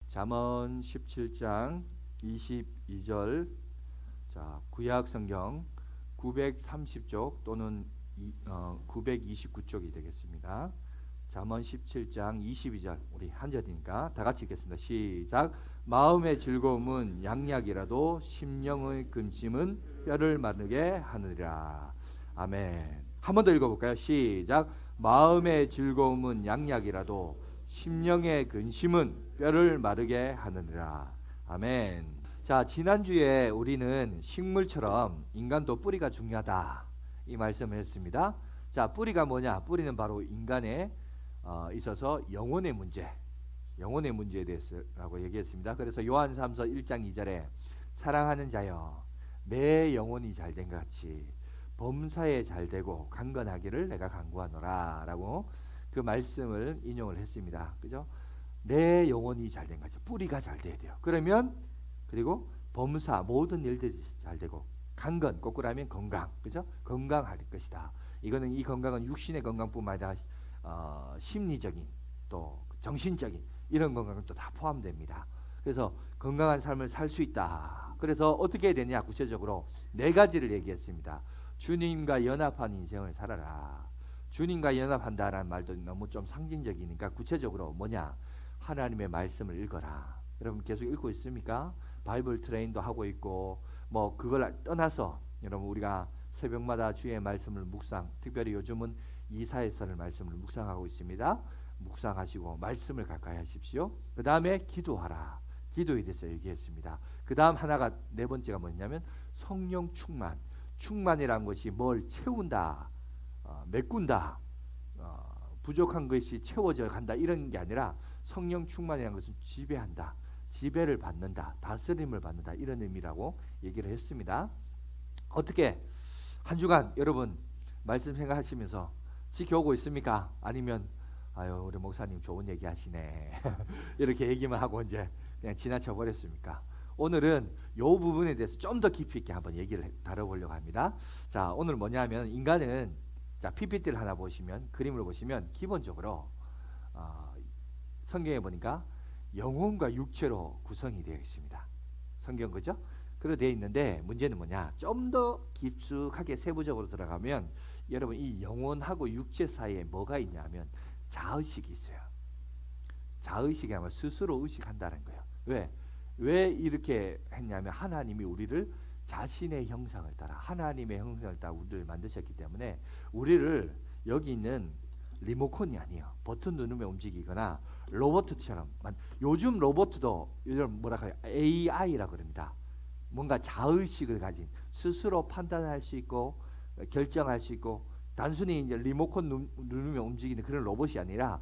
잠언 17장 22절. 자, 구약 성경 930쪽 또는 929쪽이 되겠습니다. 잠언 17장 22절, 우리 한 절이니까 다 같이 읽겠습니다. 시작. 마음의 즐거움은 양약이라도 심령의 근심은 뼈를 마르게 하느니라. 아멘. 한 번 더 읽어볼까요? 시작. 마음의 즐거움은 양약이라도 심령의 근심은 뼈를 마르게 하느니라. 아멘. 자, 지난주에 우리는 식물처럼 인간도 뿌리가 중요하다 이 말씀을 했습니다. 자, 뿌리가 뭐냐? 뿌리는 바로 인간에 있어서 영혼의 문제에 대해서라고 얘기했습니다. 그래서 요한삼서 1장 2절에 사랑하는 자여 내 영혼이 잘된 것 같이 범사에 잘되고 강건하기를 내가 간구하노라 라고 그 말씀을 인용을 했습니다. 그죠? 내 영혼이 잘된 거죠. 뿌리가 잘 돼야 돼요. 그러면 그리고 범사 모든 일들이 잘 되고 강건 거꾸로 하면 건강, 그죠? 건강할 것이다. 이거는 이 건강은 육신의 건강뿐만 아니라 심리적인 또 정신적인 이런 건강은 또 다 포함됩니다. 그래서 건강한 삶을 살 수 있다. 그래서 어떻게 해야 되냐? 구체적으로 네 가지를 얘기했습니다. 주님과 연합한 인생을 살아라. 주님과 연합한다라는 말도 너무 좀 상징적이니까 구체적으로 뭐냐? 하나님의 말씀을 읽어라. 여러분 계속 읽고 있습니까? 바이블 트레인도 하고 있고 뭐 그걸 떠나서 여러분 우리가 새벽마다 주의 말씀을 묵상, 특별히 요즘은 이사야서를 말씀을 묵상하고 있습니다. 묵상하시고 말씀을 가까이 하십시오. 그 다음에 기도하라. 기도에 대해서 얘기했습니다. 그 다음 하나가 네 번째가 뭐냐면 성령 충만. 충만이란 것이 뭘 채운다, 메꾼다, 부족한 것이 채워져 간다 이런 게 아니라 성령 충만이라는 것은 지배한다, 지배를 받는다, 다스림을 받는다 이런 의미라고 얘기를 했습니다. 어떻게 한 주간 여러분 말씀 생각하시면서 지켜오고 있습니까? 아니면 아유 우리 목사님 좋은 얘기 하시네 이렇게 얘기만 하고 이제 그냥 지나쳐 버렸습니까? 오늘은 이 부분에 대해서 좀 더 깊이 있게 한번 얘기를 다뤄보려고 합니다. 자, 오늘 뭐냐면 인간은 자 PPT를 하나 보시면 그림을 보시면 기본적으로 성경에 보니까 영혼과 육체로 구성이 되어 있습니다. 성경 그죠? 그렇게 되어 있는데 문제는 뭐냐? 좀 더 깊숙하게 세부적으로 들어가면 여러분 이 영혼하고 육체 사이에 뭐가 있냐면 자의식이 있어요. 자의식이 아마 스스로 의식한다는 거예요. 왜 이렇게 했냐면 하나님이 우리를 자신의 형상을 따라 하나님의 형상을 따라 우리를 만드셨기 때문에 우리를 여기 있는 리모컨이 아니에요. 버튼 누르면 움직이거나 로봇처럼 요즘 로봇도 요즘 뭐라 해요? AI라고 그럽니다. 뭔가 자의식을 가진 스스로 판단할 수 있고 결정할 수 있고 단순히 이제 리모컨 누르면 움직이는 그런 로봇이 아니라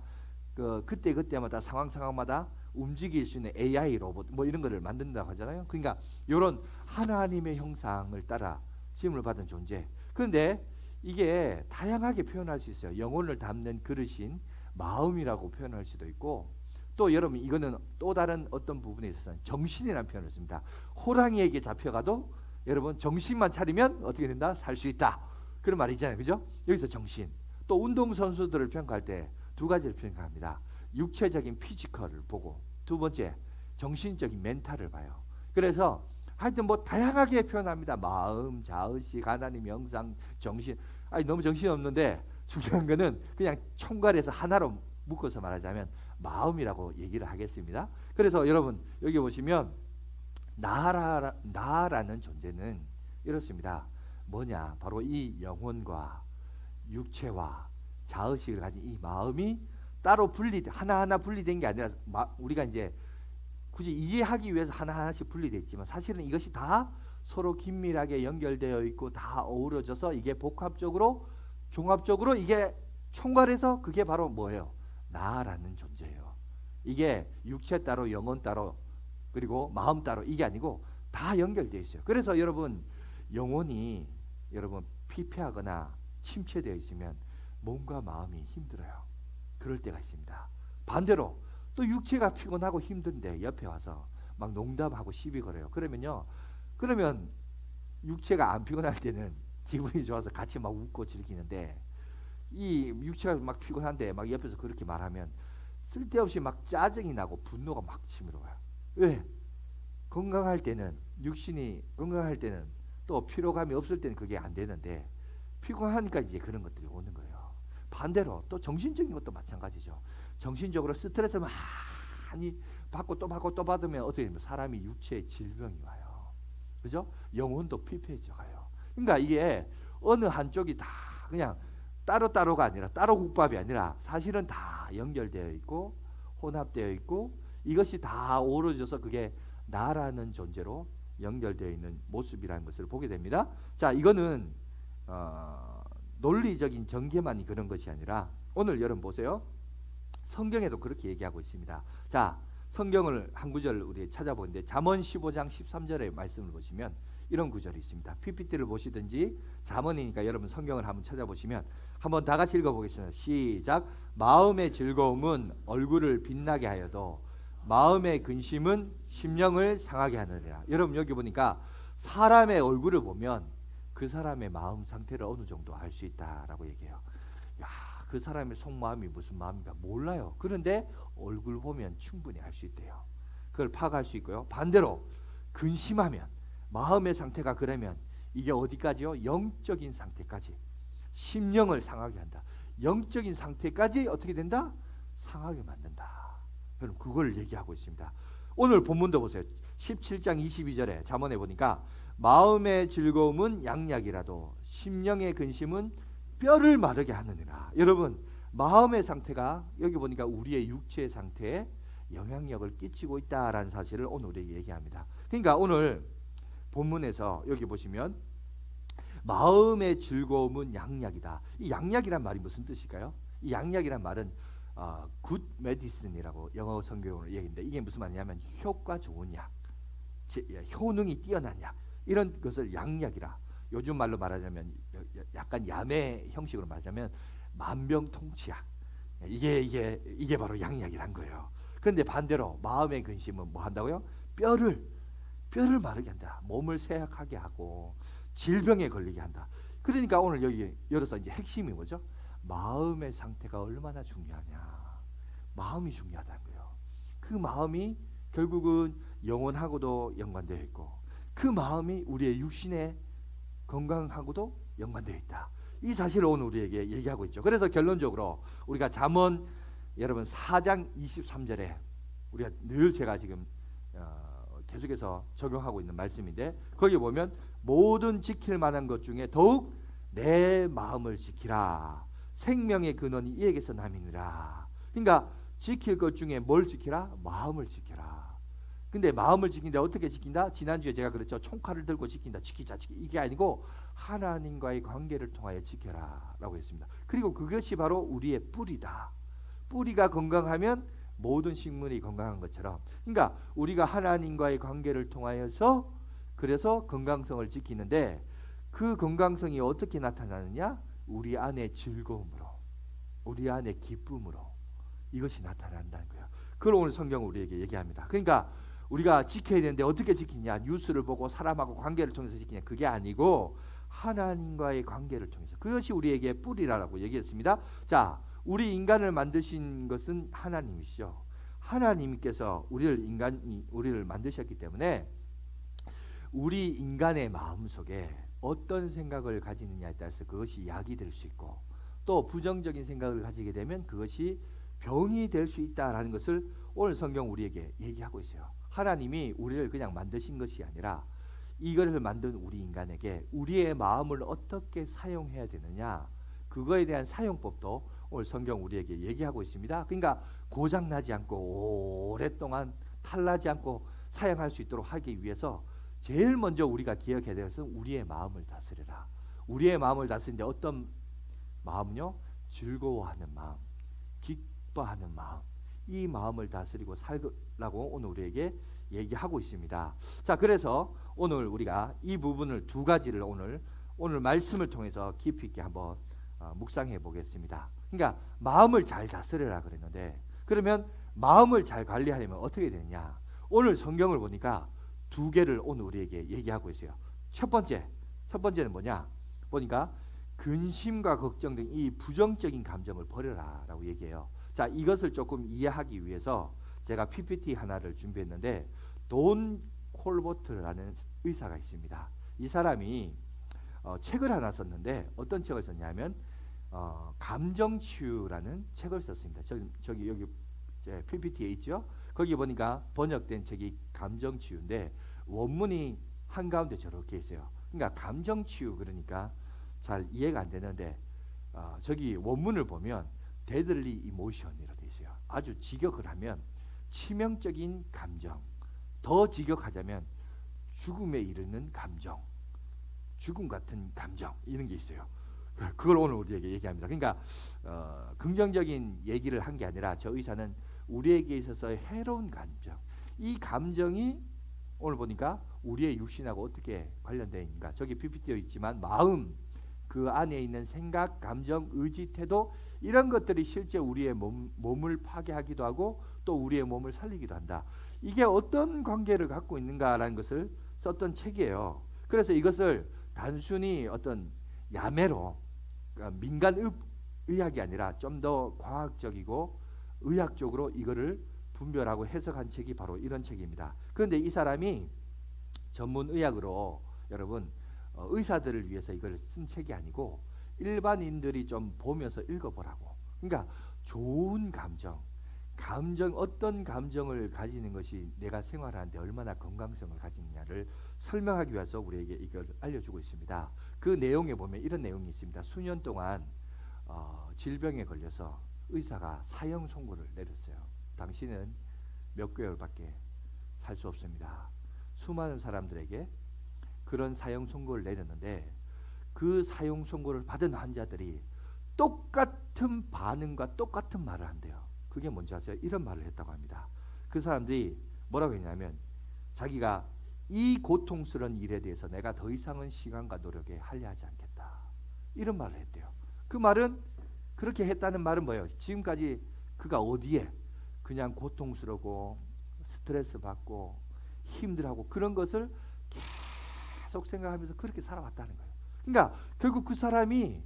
그때마다 상황마다 움직일 수 있는 AI 로봇 뭐 이런 거를 만든다고 하잖아요. 그러니까 이런 하나님의 형상을 따라 지음을 받은 존재. 그런데 이게 다양하게 표현할 수 있어요. 영혼을 담는 그릇인 마음이라고 표현할 수도 있고 또 여러분 이거는 또 다른 어떤 부분에 있어서는 정신이라는 표현을 씁니다. 호랑이에게 잡혀가도 여러분 정신만 차리면 어떻게 된다? 살 수 있다. 그런 말이 있잖아요. 그죠? 여기서 정신. 또 운동선수들을 평가할 때 두 가지를 평가합니다. 육체적인 피지컬을 보고 두 번째 정신적인 멘탈을 봐요. 그래서 하여튼 뭐 다양하게 표현합니다. 마음, 자의식, 하나님 영상, 정신. 아니 너무 정신 없는데 중요한 거는 그냥 총괄해서 하나로 묶어서 말하자면 마음이라고 얘기를 하겠습니다. 그래서 여러분 여기 보시면 나라는 존재는 이렇습니다. 뭐냐? 바로 이 영혼과 육체와 자의식을 가진 이 마음이 따로 하나하나 분리된 게 아니라 우리가 이제 굳이 이해하기 위해서 하나하나씩 분리되어 있지만 사실은 이것이 다 서로 긴밀하게 연결되어 있고 다 어우러져서 이게 복합적으로 종합적으로 이게 총괄해서 그게 바로 뭐예요? 나라는 존재예요. 이게 육체 따로 영혼 따로 그리고 마음 따로 이게 아니고 다 연결되어 있어요. 그래서 여러분 영혼이 여러분 피폐하거나 침체되어 있으면 몸과 마음이 힘들어요. 그럴 때가 있습니다. 반대로 또 육체가 피곤하고 힘든데 옆에 와서 막 농담하고 시비 걸어요. 그러면 육체가 안 피곤할 때는 기분이 좋아서 같이 막 웃고 즐기는데 이 육체가 막 피곤한데 막 옆에서 그렇게 말하면 쓸데없이 막 짜증이 나고 분노가 막 치밀어 와요. 왜? 건강할 때는, 육신이 건강할 때는, 또 피로감이 없을 때는 그게 안 되는데 피곤하니까 이제 그런 것들이 오는 거예요. 반대로 또 정신적인 것도 마찬가지죠. 정신적으로 스트레스 많이 받고 또 받고 또 받으면 어떻게 되면 사람이 육체에 질병이 와요. 그죠? 영혼도 피폐해져 가요. 그러니까 이게 어느 한쪽이 다 그냥 따로따로가 아니라, 따로 국밥이 아니라 사실은 다 연결되어 있고 혼합되어 있고, 이것이 다 어우러져서 그게 나라는 존재로 연결되어 있는 모습이라는 것을 보게 됩니다. 자, 이거는 논리적인 전개만이 그런 것이 아니라 오늘 여러분 보세요. 성경에도 그렇게 얘기하고 있습니다. 자, 성경을 한 구절 우리 찾아보는데 잠언 15장 13절의 말씀을 보시면 이런 구절이 있습니다. PPT를 보시든지 잠언이니까 여러분 성경을 한번 찾아보시면 한번 다 같이 읽어보겠습니다. 시작. 마음의 즐거움은 얼굴을 빛나게 하여도 마음의 근심은 심령을 상하게 하느니라. 여러분 여기 보니까 사람의 얼굴을 보면 그 사람의 마음 상태를 어느 정도 알 수 있다라고 얘기해요. 야, 그 사람의 속마음이 무슨 마음인가 몰라요. 그런데 얼굴 보면 충분히 알 수 있대요. 그걸 파악할 수 있고요. 반대로 근심하면, 마음의 상태가 그러면 이게 어디까지요? 영적인 상태까지, 심령을 상하게 한다. 영적인 상태까지 어떻게 된다? 상하게 만든다. 여러분 그걸 얘기하고 있습니다. 오늘 본문도 보세요. 17장 22절에 잠언에 보니까 마음의 즐거움은 양약이라도 심령의 근심은 뼈를 마르게 하느니라. 여러분 마음의 상태가 여기 보니까 우리의 육체의 상태에 영향력을 끼치고 있다라는 사실을 오늘 우리에게 얘기합니다. 그러니까 오늘 본문에서 여기 보시면 마음의 즐거움은 양약이다. 이 양약이란 말이 무슨 뜻일까요? 이 양약이란 말은 good medicine이라고 영어 성경으로 얘기인데 이게 무슨 말이냐면 효과 좋은 약, 효능이 뛰어난 약, 이런 것을 양약이라. 요즘 말로 말하자면 약간 야매 형식으로 말하자면 만병통치약. 이게 바로 양약이란 거예요. 그런데 반대로 마음의 근심은 뭐 한다고요? 뼈를 마르게 한다. 몸을 쇠약하게 하고 질병에 걸리게 한다. 그러니까 오늘 여기 열어서 이제 핵심이 뭐죠? 마음의 상태가 얼마나 중요하냐. 마음이 중요하다는 거예요. 그 마음이 결국은 영혼하고도 연관되어 있고 그 마음이 우리의 육신의 건강하고도 연관되어 있다. 이 사실을 오늘 우리에게 얘기하고 있죠. 그래서 결론적으로 우리가 잠언 여러분 4장 23절에 우리가 늘 제가 지금 계속해서 적용하고 있는 말씀인데 거기 보면 모든 지킬 만한 것 중에 더욱 내 마음을 지키라. 생명의 근원이 이에게서 남이니라. 그러니까 지킬 것 중에 뭘 지키라? 마음을 지켜라. 근데 마음을 지킨다. 어떻게 지킨다? 지난주에 제가 그랬죠. 총칼을 들고 지킨다. 지키자. 이게 아니고 하나님과의 관계를 통하여 지켜라 라고 했습니다. 그리고 그것이 바로 우리의 뿌리다. 뿌리가 건강하면 모든 식물이 건강한 것처럼, 그러니까 우리가 하나님과의 관계를 통하여서 그래서 건강성을 지키는데 그 건강성이 어떻게 나타나느냐? 우리 안에 즐거움으로, 우리 안에 기쁨으로 이것이 나타난다는 거예요. 그걸 오늘 성경은 우리에게 얘기합니다. 그러니까 우리가 지켜야 되는데 어떻게 지키냐? 뉴스를 보고 사람하고 관계를 통해서 지키냐? 그게 아니고 하나님과의 관계를 통해서. 그것이 우리에게 뿌리라고 얘기했습니다. 자, 우리 인간을 만드신 것은 하나님이시죠. 하나님께서 우리를 만드셨기 때문에 우리 인간의 마음속에 어떤 생각을 가지느냐에 따라서 그것이 약이 될 수 있고 또 부정적인 생각을 가지게 되면 그것이 병이 될 수 있다라는 것을 오늘 성경 우리에게 얘기하고 있어요. 하나님이 우리를 그냥 만드신 것이 아니라 이것을 만든 우리 인간에게 우리의 마음을 어떻게 사용해야 되느냐, 그거에 대한 사용법도 오늘 성경 우리에게 얘기하고 있습니다. 그러니까 고장나지 않고 오랫동안 탈나지 않고 사용할 수 있도록 하기 위해서 제일 먼저 우리가 기억해야 될 것은 우리의 마음을 다스려라. 우리의 마음을 다스리는데 어떤 마음요? 즐거워하는 마음, 기뻐하는 마음, 이 마음을 다스리고 살라고 오늘 우리에게 얘기하고 있습니다. 자, 그래서 오늘 우리가 이 부분을 두 가지를 오늘 말씀을 통해서 깊이 있게 한번 묵상해 보겠습니다. 그러니까 마음을 잘 다스려라 그랬는데 그러면 마음을 잘 관리하려면 어떻게 되느냐? 오늘 성경을 보니까 두 개를 오늘 우리에게 얘기하고 있어요. 첫 번째는 뭐냐? 보니까 근심과 걱정 등 이 부정적인 감정을 버려라라고 얘기해요. 자, 이것을 조금 이해하기 위해서 제가 PPT 하나를 준비했는데 돈 콜버트라는 의사가 있습니다. 이 사람이 책을 하나 썼는데 어떤 책을 썼냐면 감정치유라는 책을 썼습니다. 저기 여기 PPT에 있죠. 거기 보니까 번역된 책이 감정치유인데 원문이 한가운데 저렇게 있어요. 그러니까 감정치유 그러니까 잘 이해가 안 되는데 저기 원문을 보면 deadly emotion이라고 되어 있어요. 아주 직역을 하면 치명적인 감정, 더 직역하자면 죽음에 이르는 감정, 죽음 같은 감정 이런 게 있어요. 그걸 오늘 우리에게 얘기합니다. 그러니까 긍정적인 얘기를 한 게 아니라 저 의사는 우리에게 있어서 해로운 감정, 이 감정이 오늘 보니까 우리의 육신하고 어떻게 관련되어 있는가. 저기 PPT에 있지만 마음, 그 안에 있는 생각, 감정, 의지, 태도 이런 것들이 실제 우리의 몸을 파괴하기도 하고 또 우리의 몸을 살리기도 한다. 이게 어떤 관계를 갖고 있는가라는 것을 썼던 책이에요. 그래서 이것을 단순히 어떤 야매로 그러니까 민간 의학이 아니라 좀 더 과학적이고 의학적으로 이거를 분별하고 해석한 책이 바로 이런 책입니다. 그런데 이 사람이 전문 의학으로 여러분 의사들을 위해서 이걸 쓴 책이 아니고 일반인들이 좀 보면서 읽어보라고. 그러니까 좋은 감정 어떤 감정을 가지는 것이 내가 생활하는데 얼마나 건강성을 가지느냐를 설명하기 위해서 우리에게 이걸 알려주고 있습니다. 그 내용에 보면 이런 내용이 있습니다. 수년 동안 질병에 걸려서 의사가 사형 선고를 내렸어요. 당신은 몇 개월밖에 살 수 없습니다. 수많은 사람들에게 그런 사형 선고를 내렸는데 그 사형 선고를 받은 환자들이 똑같은 반응과 똑같은 말을 한대요. 그게 뭔지 아세요? 이런 말을 했다고 합니다. 그 사람들이 뭐라고 했냐면 자기가 이 고통스러운 일에 대해서 내가 더 이상은 시간과 노력에 할애하지 않겠다. 이런 말을 했대요. 그 말은 그렇게 했다는 말은 뭐예요? 지금까지 그가 어디에 그냥 고통스럽고 스트레스 받고 힘들하고 그런 것을 계속 생각하면서 그렇게 살아왔다는 거예요. 그러니까 결국 그 사람이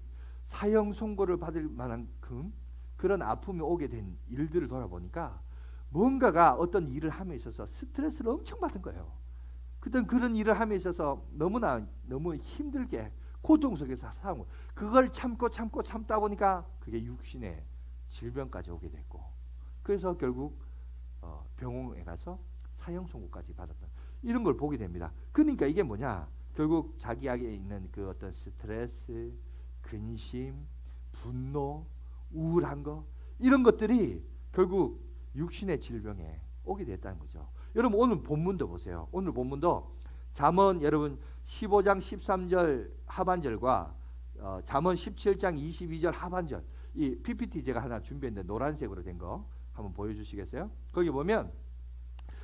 사형 선고를 받을 만큼 그런 아픔이 오게 된 일들을 돌아보니까 뭔가가 어떤 일을 함에 있어서 스트레스를 엄청 받은 거예요. 그런 일을 함에 있어서 너무 힘들게 고통 속에서 살고 그걸 참다 보니까 그게 육신의 질병까지 오게 됐고 그래서 결국 병원에 가서 사형 선고까지 받았던 이런 걸 보게 됩니다. 그러니까 이게 뭐냐? 결국 자기에게 있는 그 어떤 스트레스, 근심, 분노, 우울한 거 이런 것들이 결국 육신의 질병에 오게 됐다는 거죠. 여러분 오늘 본문도 보세요. 오늘 본문도 잠언 여러분 15장 13절 하반절과 잠언 17장 22절 하반절 이 PPT 제가 하나 준비했는데 노란색으로 된 거 한번 보여주시겠어요? 거기 보면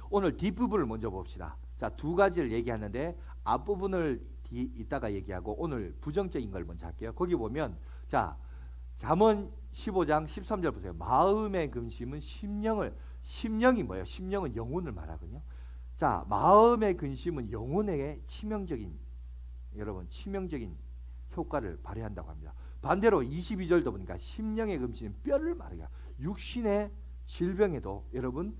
오늘 뒷부분을 먼저 봅시다. 자, 두 가지를 얘기하는데 앞부분을 이따가 얘기하고 오늘 부정적인 걸 먼저 할게요. 거기 보면 자 잠언 15장 13절 보세요. 마음의 근심은 심령이 뭐예요? 심령은 영혼을 말하거든요. 자, 마음의 근심은 영혼에게 치명적인 효과를 발휘한다고 합니다. 반대로 22절도 보니까 심령의 근심은 뼈를 말해요. 육신의 질병에도 여러분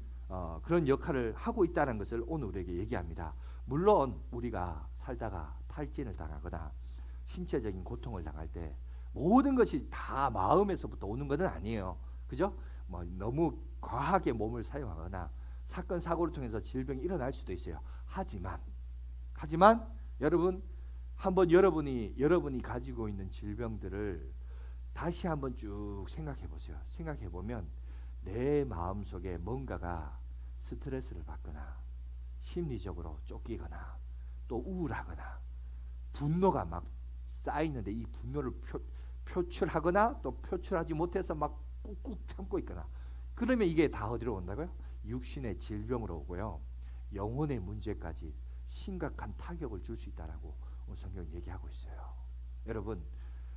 그런 역할을 하고 있다는 것을 오늘 우리에게 얘기합니다. 물론 우리가 살다가 탈진을 당하거나 신체적인 고통을 당할 때 모든 것이 다 마음에서부터 오는 것은 아니에요. 그죠? 뭐 너무 과하게 몸을 사용하거나 사건 사고를 통해서 질병이 일어날 수도 있어요. 하지만 여러분 한번 여러분이 가지고 있는 질병들을 다시 한번 쭉 생각해 보세요. 생각해 보면 내 마음속에 뭔가가 스트레스를 받거나 심리적으로 쫓기거나 또 우울하거나 분노가 막 쌓이는데 이 분노를 표출하거나 또 표출하지 못해서 막 꾹꾹 참고 있거나 그러면 이게 다 어디로 온다고요? 육신의 질병으로 오고요. 영혼의 문제까지 심각한 타격을 줄 수 있다라고 성경이 얘기하고 있어요. 여러분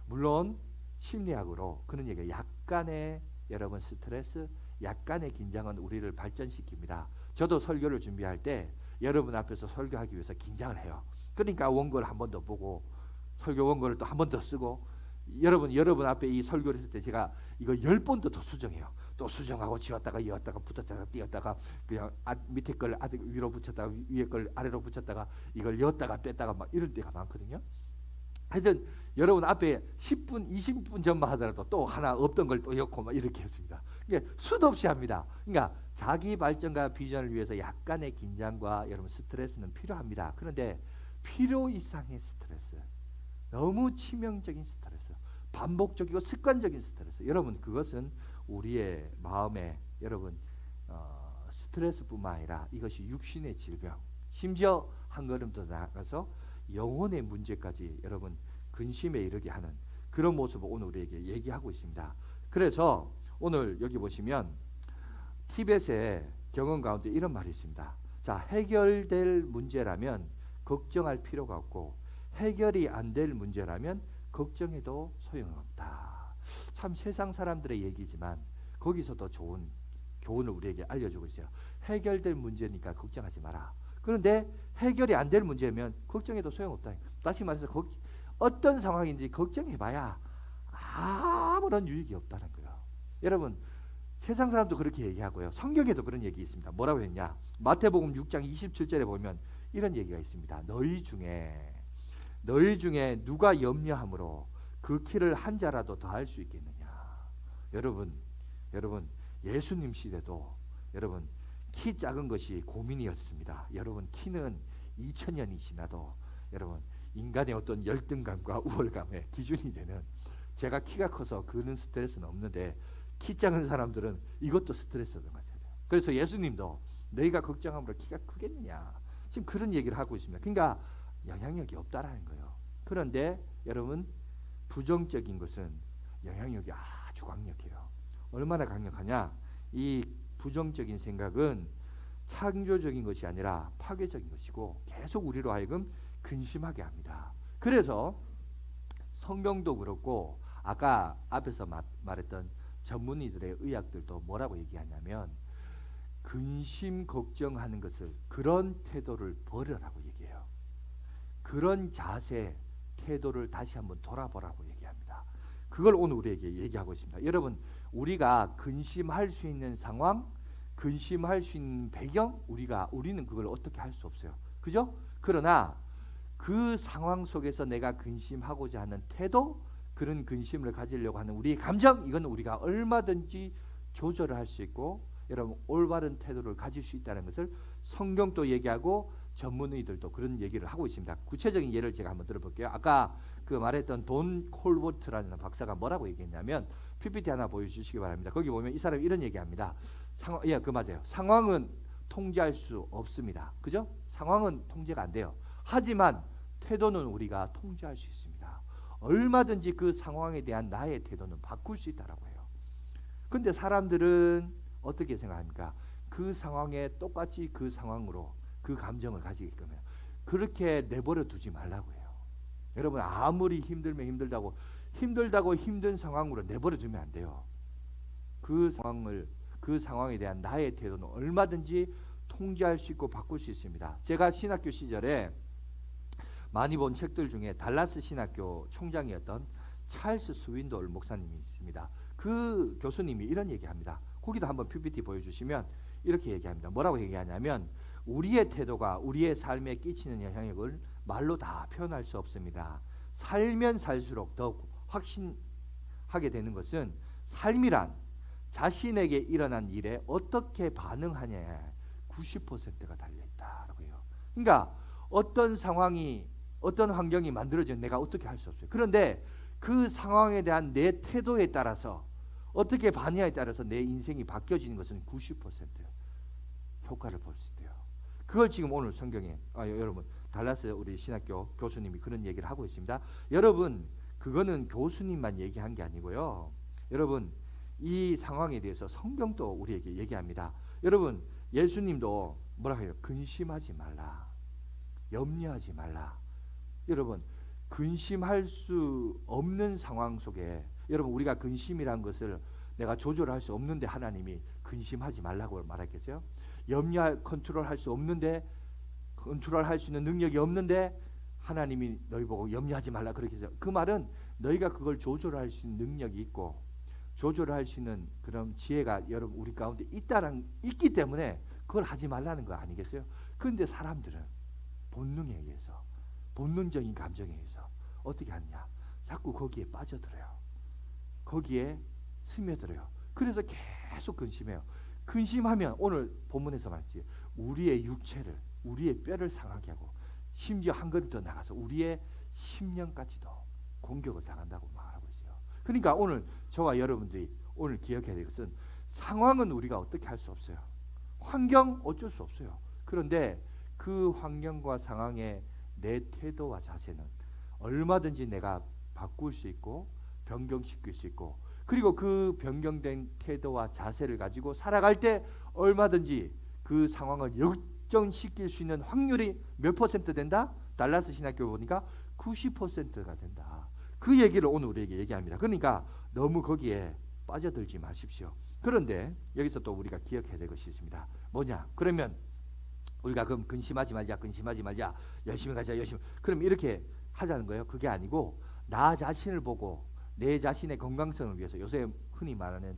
물론 심리학으로 그런 얘기예요. 약간의 여러분 스트레스, 약간의 긴장은 우리를 발전시킵니다. 저도 설교를 준비할 때 여러분 앞에서 설교하기 위해서 긴장을 해요. 그러니까 원고를 한 번 더 보고 설교 원고를 또 한 번 더 쓰고 여러분 앞에 이 설교를 했을 때 제가 이거 10번도 더 수정해요. 또 수정하고 지웠다가 이었다가 붙었다가 띄었다가 그냥 밑에 걸 위로 붙였다가 위에 걸 아래로 붙였다가 이걸 이었다가 뺐다가 막 이럴 때가 많거든요. 하여튼 여러분 앞에 10분 20분 전만 하더라도 또 하나 없던 걸 또 엮고 막 이렇게 했습니다. 이게 수도 없이 합니다. 그러니까 자기 발전과 비전을 위해서 약간의 긴장과 여러분 스트레스는 필요합니다. 그런데 필요 이상의 스트레스, 너무 치명적인 스트레스, 반복적이고 습관적인 스트레스, 여러분 그것은 우리의 마음에 여러분 스트레스뿐만 아니라 이것이 육신의 질병, 심지어 한 걸음 더 나아가서 영혼의 문제까지 여러분 근심에 이르게 하는 그런 모습을 오늘 우리에게 얘기하고 있습니다. 그래서 오늘 여기 보시면 티벳의 경험 가운데 이런 말이 있습니다. 자, 해결될 문제라면 걱정할 필요가 없고 해결이 안 될 문제라면 걱정해도 소용없다. 참 세상 사람들의 얘기지만 거기서도 좋은 교훈을 우리에게 알려주고 있어요. 해결될 문제니까 걱정하지 마라. 그런데 해결이 안 될 문제면 걱정해도 소용없다. 다시 말해서 어떤 상황인지 걱정해봐야 아무런 유익이 없다는 거예요. 여러분 세상 사람도 그렇게 얘기하고요. 성경에도 그런 얘기 있습니다. 뭐라고 했냐? 마태복음 6장 27절에 보면 이런 얘기가 있습니다. 너희 중에 누가 염려함으로 그 키를 한 자라도 더할 수 있겠느냐? 여러분 예수님 시대도 여러분 키 작은 것이 고민이었습니다. 여러분 키는 2000년이 지나도 여러분 인간의 어떤 열등감과 우월감의 기준이 되는, 제가 키가 커서 그는 스트레스는 없는데 키 작은 사람들은 이것도 스트레스를 가져야 돼요. 그래서 예수님도 너희가 걱정함으로 키가 크겠느냐 지금 그런 얘기를 하고 있습니다. 그러니까 영향력이 없다라는 거예요. 그런데 여러분 부정적인 것은 영향력이 아주 강력해요. 얼마나 강력하냐? 이 부정적인 생각은 창조적인 것이 아니라 파괴적인 것이고 계속 우리로 하여금 근심하게 합니다. 그래서 성경도 그렇고 아까 앞에서 말했던 전문의들의 의학들도 뭐라고 얘기하냐면 근심 걱정하는 것을, 그런 태도를 버려라고 얘기해요. 그런 자세 태도를 다시 한번 돌아보라고 얘기합니다. 그걸 오늘 우리에게 얘기하고 있습니다. 여러분 우리가 근심할 수 있는 상황, 근심할 수 있는 배경, 우리는 그걸 어떻게 할 수 없어요. 그죠? 그러나 그 상황 속에서 내가 근심하고자 하는 태도, 그런 근심을 가지려고 하는 우리의 감정, 이건 우리가 얼마든지 조절을 할 수 있고 여러분 올바른 태도를 가질 수 있다는 것을 성경도 얘기하고 전문의들도 그런 얘기를 하고 있습니다. 구체적인 예를 제가 한번 들어볼게요. 아까 그 말했던 돈 콜버트라는 박사가 뭐라고 얘기했냐면 PPT 하나 보여주시기 바랍니다. 거기 보면 이 사람이 이런 얘기합니다. 맞아요. 상황은 통제할 수 없습니다. 그죠? 상황은 통제가 안 돼요. 하지만 태도는 우리가 통제할 수 있습니다. 얼마든지 그 상황에 대한 나의 태도는 바꿀 수 있다라고 해요. 근데 사람들은 어떻게 생각합니까? 그 상황에 똑같이 그 상황으로 그 감정을 가지게끔 해요. 그렇게 내버려 두지 말라고 해요. 여러분 아무리 힘들면 힘들다고 힘든 상황으로 내버려 두면 안 돼요. 그 상황에 대한 나의 태도는 얼마든지 통제할 수 있고 바꿀 수 있습니다. 제가 신학교 시절에 많이 본 책들 중에 달라스 신학교 총장이었던 찰스 스윈돌 목사님이 있습니다. 그 교수님이 이런 얘기합니다. 거기도 한번 PPT 보여주시면 이렇게 얘기합니다. 뭐라고 얘기하냐면 우리의 태도가 우리의 삶에 끼치는 영향력을 말로 다 표현할 수 없습니다. 살면 살수록 더욱 확신하게 되는 것은 삶이란 자신에게 일어난 일에 어떻게 반응하냐에 90%가 달려있다라고 해요. 그러니까 어떤 상황이 어떤 환경이 만들어지면 내가 어떻게 할 수 없어요. 그런데 그 상황에 대한 내 태도에 따라서 어떻게 반응에 따라서 내 인생이 바뀌어지는 것은 90% 효과를 볼 수 있대요. 그걸 지금 오늘 성경에 여러분 달라스 우리 신학교 교수님이 그런 얘기를 하고 있습니다. 여러분 그거는 교수님만 얘기한 게 아니고요. 여러분 이 상황에 대해서 성경도 우리에게 얘기합니다. 여러분 예수님도 뭐라고 해요? 근심하지 말라. 염려하지 말라. 여러분 근심할 수 없는 상황 속에 여러분 우리가 근심이란 것을 내가 조절할 수 없는데 하나님이 근심하지 말라고 말했겠어요? 컨트롤할 수 없는데 컨트롤할 수 있는 능력이 없는데 하나님이 너희 보고 염려하지 말라 그렇게 해서 그 말은 너희가 그걸 조절할 수 있는 능력이 있고 조절할 수 있는 그런 지혜가 여러분 우리 가운데 있기 때문에 그걸 하지 말라는 거 아니겠어요? 그런데 사람들은 본능에 의해서, 본능적인 감정에 의해서 어떻게 하느냐? 자꾸 거기에 빠져들어요. 거기에 스며들어요. 그래서 계속 근심해요. 근심하면 오늘 본문에서 말했지, 우리의 육체를, 우리의 뼈를 상하게 하고, 심지어 한 걸음 더 나가서 우리의 심령까지도 공격을 당한다고 말하고 있어요. 그러니까 오늘 저와 여러분들이 오늘 기억해야 될 것은, 상황은 우리가 어떻게 할 수 없어요. 환경 어쩔 수 없어요. 그런데 그 환경과 상황에 내 태도와 자세는 얼마든지 내가 바꿀 수 있고 변경시킬 수 있고, 그리고 그 변경된 태도와 자세를 가지고 살아갈 때 얼마든지 그 상황을 역전시킬 수 있는 확률이 몇 퍼센트 된다? 달라스 신학교 보니까 90%가 된다. 그 얘기를 오늘 우리에게 얘기합니다. 그러니까 너무 거기에 빠져들지 마십시오. 그런데 여기서 또 우리가 기억해야 될 것이 있습니다. 뭐냐? 그러면 우리가 그럼 근심하지 말자, 열심히 가자, 열심히. 그럼 이렇게 하자는 거예요? 그게 아니고, 나 자신을 보고 내 자신의 건강성을 위해서, 요새 흔히 말하는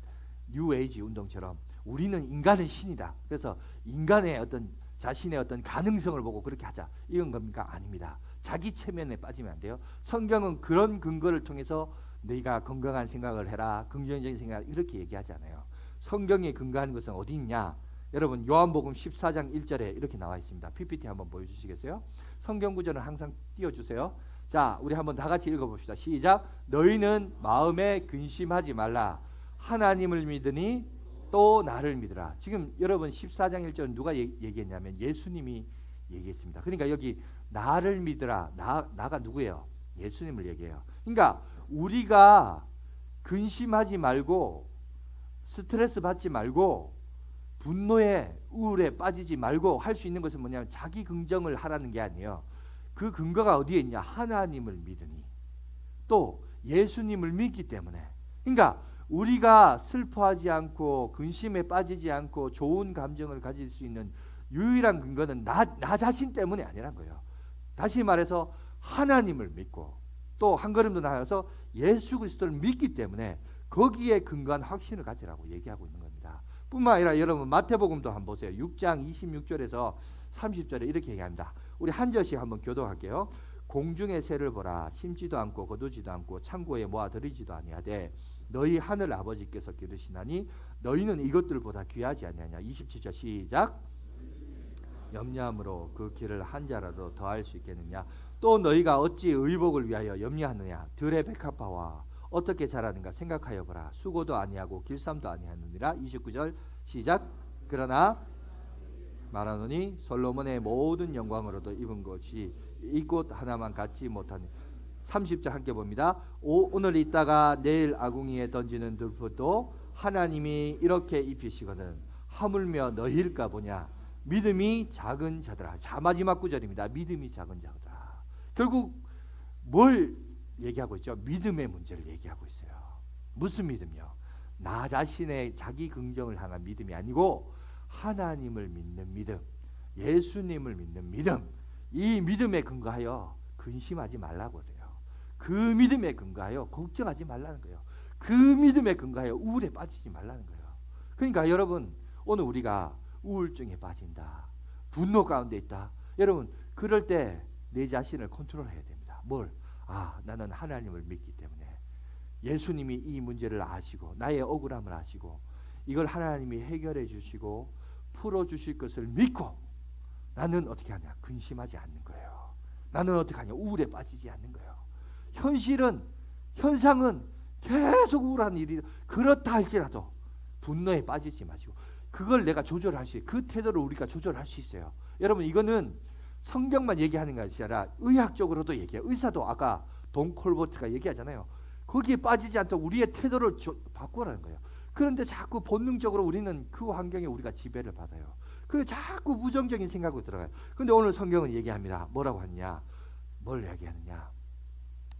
뉴에이지 운동처럼 우리는 인간의 신이다. 그래서 인간의 어떤 자신의 어떤 가능성을 보고 그렇게 하자, 이런 겁니까? 아닙니다. 자기 체면에 빠지면 안 돼요. 성경은 그런 근거를 통해서 네가 건강한 생각을 해라, 긍정적인 생각, 이렇게 얘기하지 않아요. 성경에 근거하는 것은 어디 있냐? 여러분 요한복음 14장 1절에 이렇게 나와 있습니다. PPT 한번 보여주시겠어요? 성경 구절은 항상 띄워주세요. 자, 우리 한번 다 같이 읽어봅시다. 시작. 너희는 마음에 근심하지 말라. 하나님을 믿으니 또 나를 믿으라. 지금 여러분 14장 1절 누가 얘기했냐면 예수님이 얘기했습니다. 그러니까 여기 나를 믿으라. 나가 누구예요? 예수님을 얘기해요. 그러니까 우리가 근심하지 말고, 스트레스 받지 말고, 분노에 우울에 빠지지 말고 할 수 있는 것은 뭐냐면 자기 긍정을 하라는 게 아니에요. 그 근거가 어디에 있냐? 하나님을 믿으니, 또 예수님을 믿기 때문에. 그러니까 우리가 슬퍼하지 않고 근심에 빠지지 않고 좋은 감정을 가질 수 있는 유일한 근거는 나 자신 때문이 아니란 거예요. 다시 말해서 하나님을 믿고, 또 한 걸음 더 나아가서 예수 그리스도를 믿기 때문에 거기에 근거한 확신을 가지라고 얘기하고 있는 겁니다. 뿐만 아니라 여러분 마태복음도 한번 보세요. 6장 26절에서 30절에 이렇게 얘기합니다. 우리 한 절씩 한번 교독할게요. 공중의 새를 보라. 심지도 않고 거두지도 않고 창고에 모아들이지도 아니하되 너희 하늘 아버지께서 기르시나니 너희는 이것들보다 귀하지 아니하냐. 27절 시작. 염려함으로 그 길을 한 자라도 더할 수 있겠느냐. 또 너희가 어찌 의복을 위하여 염려하느냐. 들의 백합화와 어떻게 자라는가 생각하여 보라. 수고도 아니하고 길쌈도 아니하느니라. 29절 시작. 그러나 말하노니 솔로몬의 모든 영광으로도 입은 것이 이 꽃 하나만 갖지 못하니. 30절 함께 봅니다. 오늘 있다가 내일 아궁이에 던지는 들풀도 하나님이 이렇게 입히시거든 하물며 너희일까 보냐. 믿음이 작은 자들아. 자, 마지막 구절입니다. 믿음이 작은 자들아. 결국 뭘 얘기하고 있죠? 믿음의 문제를 얘기하고 있어요. 무슨 믿음이요? 나 자신의 자기 긍정을 향한 믿음이 아니고 하나님을 믿는 믿음, 예수님을 믿는 믿음. 이 믿음에 근거하여 근심하지 말라고 그래요. 그 믿음에 근거하여 걱정하지 말라는 거예요. 그 믿음에 근거하여 우울에 빠지지 말라는 거예요. 그러니까 여러분 오늘 우리가 우울증에 빠진다, 분노 가운데 있다. 여러분 그럴 때 내 자신을 컨트롤해야 됩니다. 뭘? 나는 하나님을 믿기 때문에 예수님이 이 문제를 아시고 나의 억울함을 아시고 이걸 하나님이 해결해 주시고 풀어주실 것을 믿고 나는 어떻게 하냐? 근심하지 않는 거예요. 나는 어떻게 하냐? 우울에 빠지지 않는 거예요. 현상은 계속 우울한 일이 그렇다 할지라도 분노에 빠지지 마시고 그걸 내가 조절할 수 있어요. 그 태도를 우리가 조절할 수 있어요. 여러분 이거는 성경만 얘기하는 것이 아니라 의학적으로도 얘기해요. 의사도 아까 돈 콜버트가 얘기하잖아요. 거기에 빠지지 않도록 우리의 태도를 바꾸라는 거예요. 그런데 자꾸 본능적으로 우리는 그 환경에 우리가 지배를 받아요. 그래서 자꾸 부정적인 생각으로 들어가요. 그런데 오늘 성경은 얘기합니다. 뭐라고 하느냐? 뭘 얘기하느냐?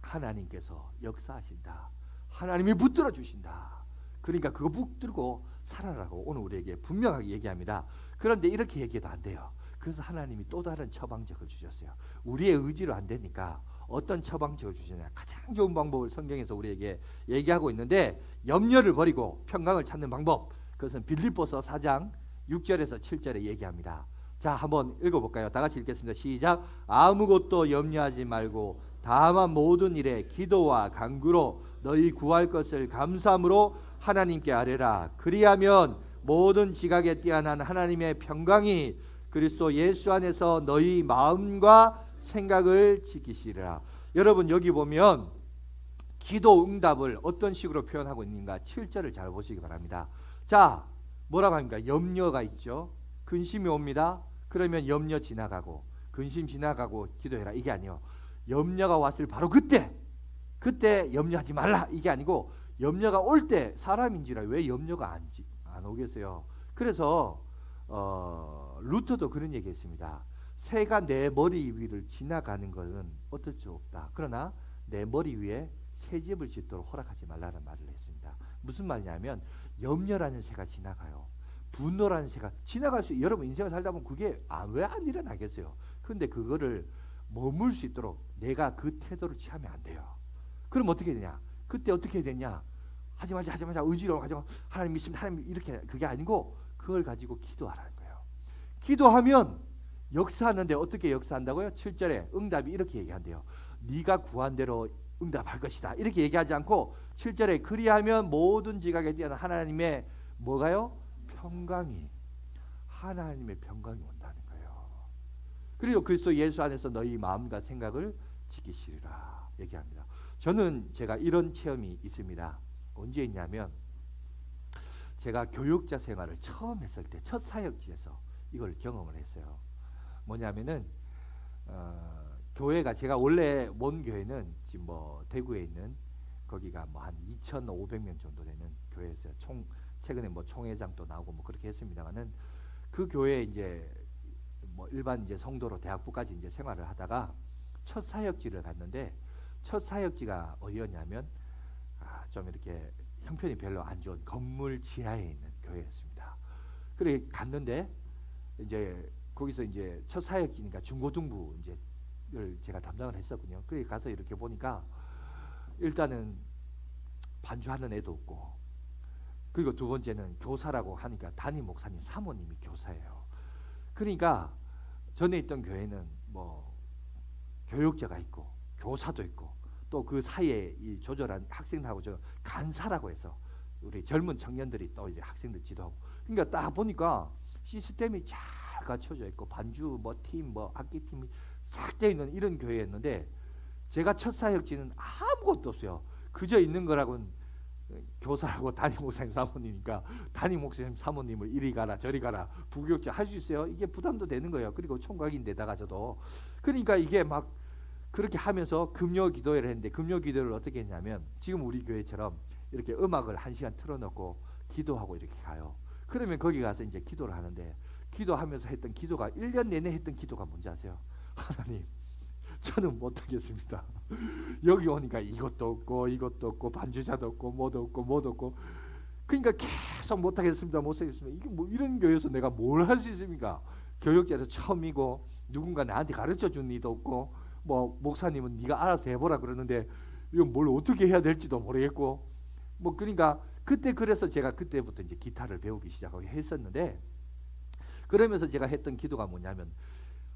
하나님께서 역사하신다. 하나님이 붙들어 주신다. 그러니까 그거 붙들고 살아라고 오늘 우리에게 분명하게 얘기합니다. 그런데 이렇게 얘기해도 안 돼요. 그래서 하나님이 또 다른 처방적을 주셨어요. 우리의 의지로 안 되니까 어떤 처방책을 주시냐. 가장 좋은 방법을 성경에서 우리에게 얘기하고 있는데 염려를 버리고 평강을 찾는 방법. 그것은 빌립보서 4장 6절에서 7절에 얘기합니다. 자, 한번 읽어볼까요? 다 같이 읽겠습니다. 시작. 아무것도 염려하지 말고 다만 모든 일에 기도와 간구로 너희 구할 것을 감사함으로 하나님께 아뢰라. 그리하면 모든 지각에 뛰어난 하나님의 평강이 그리스도 예수 안에서 너희 마음과 생각을 지키시리라. 여러분 여기 보면 기도 응답을 어떤 식으로 표현하고 있는가 7절을 잘 보시기 바랍니다. 자, 뭐라고 합니까? 염려가 있죠. 근심이 옵니다. 그러면 염려 지나가고 근심 지나가고 기도해라. 이게 아니에요. 염려가 왔을 바로 그때 염려하지 말라. 이게 아니고 염려가 올 때 사람인지라 왜 염려가 안 오겠어요. 그래서 루터도 그런 얘기했습니다. 새가 내 머리 위를 지나가는 것은 어떨 수 없다. 그러나 내 머리 위에 새집을 짓도록 허락하지 말라는 말을 했습니다. 무슨 말이냐면 염려라는 새가 지나가요. 분노라는 새가 지나갈 수, 여러분 인생을 살다 보면 그게 왜 안 일어나겠어요. 그런데 그거를 머물 수 있도록 내가 그 태도를 취하면 안 돼요. 그럼 어떻게 되냐? 그때 어떻게 되냐? 하지 마자 의지로 하지 마. 하나님 믿습니다. 하나님 이렇게 그게 아니고 그걸 가지고 기도하라는 거예요. 기도하면 역사하는데 어떻게 역사한다고요? 7절에 응답이 이렇게 얘기한대요. 네가 구한 대로 응답할 것이다. 이렇게 얘기하지 않고 7절에 그리하면 모든 지각에 뛰어난 하나님의 뭐가요? 하나님의 평강이 온다는 거예요. 그리고 그리스도 예수 안에서 너희 마음과 생각을 지키시리라 얘기합니다. 저는 제가 이런 체험이 있습니다. 언제 있냐면 제가 교육자 생활을 처음 했을 때 첫 사역지에서 이걸 경험을 했어요. 뭐냐면은 교회가 제가 원래 원 교회는 지금 뭐 대구에 있는 거기가 뭐 한 2,500명 정도 되는 교회였어요. 최근에 뭐 총회장도 나오고 뭐 그렇게 했습니다만은 그 교회에 이제 뭐 일반 이제 성도로 대학부까지 이제 생활을 하다가 첫 사역지를 갔는데 첫 사역지가 어디였냐면 좀 이렇게 형편이 별로 안 좋은 건물 지하에 있는 교회였습니다. 그래 갔는데 이제 거기서 이제 첫 사역지니까 중고등부 이제를 제가 담당을 했었군요. 그래 가서 이렇게 보니까 일단은 반주하는 애도 없고, 그리고 두 번째는 교사라고 하니까 담임 목사님 사모님이 교사예요. 그러니까 전에 있던 교회는 뭐 교육자가 있고 교사도 있고 또 그 사이에 이 조절한 학생들하고 저 간사라고 해서 우리 젊은 청년들이 또 이제 학생들 지도하고, 그러니까 딱 보니까 시스템이 잘 갖춰져 있고 반주 뭐 팀 뭐 악기 팀이 싹 되어 있는 이런 교회였는데 제가 첫 사역지는 아무것도 없어요. 그저 있는 거라고는 교사하고 담임 목사님 사모님이니까 담임 목사님 사모님을 이리 가라 저리 가라 부교육자 할 수 있어요. 이게 부담도 되는 거예요. 그리고 총각인데다가 저도 그러니까 이게 막 그렇게 하면서 금요 기도회를 했는데 금요 기도를 어떻게 했냐면 지금 우리 교회처럼 이렇게 음악을 1시간 틀어놓고 기도하고 이렇게 가요. 그러면 거기 가서 이제 기도를 하는데 기도하면서 했던 기도가 1년 내내 했던 기도가 뭔지 아세요? 하나님 저는 못하겠습니다. 여기 오니까 이것도 없고 반주자도 없고 뭐도 없고 그러니까 계속 못하겠습니다. 이게 뭐 이런 교회에서 내가 뭘 할 수 있습니까? 교육자도 처음이고 누군가 나한테 가르쳐준 이도 없고 뭐 목사님은 네가 알아서 해보라 그러는데 이건 뭘 어떻게 해야 될지도 모르겠고 뭐 그러니까 그때 그래서 제가 그때부터 이제 기타를 배우기 시작하고 했었는데 그러면서 제가 했던 기도가 뭐냐면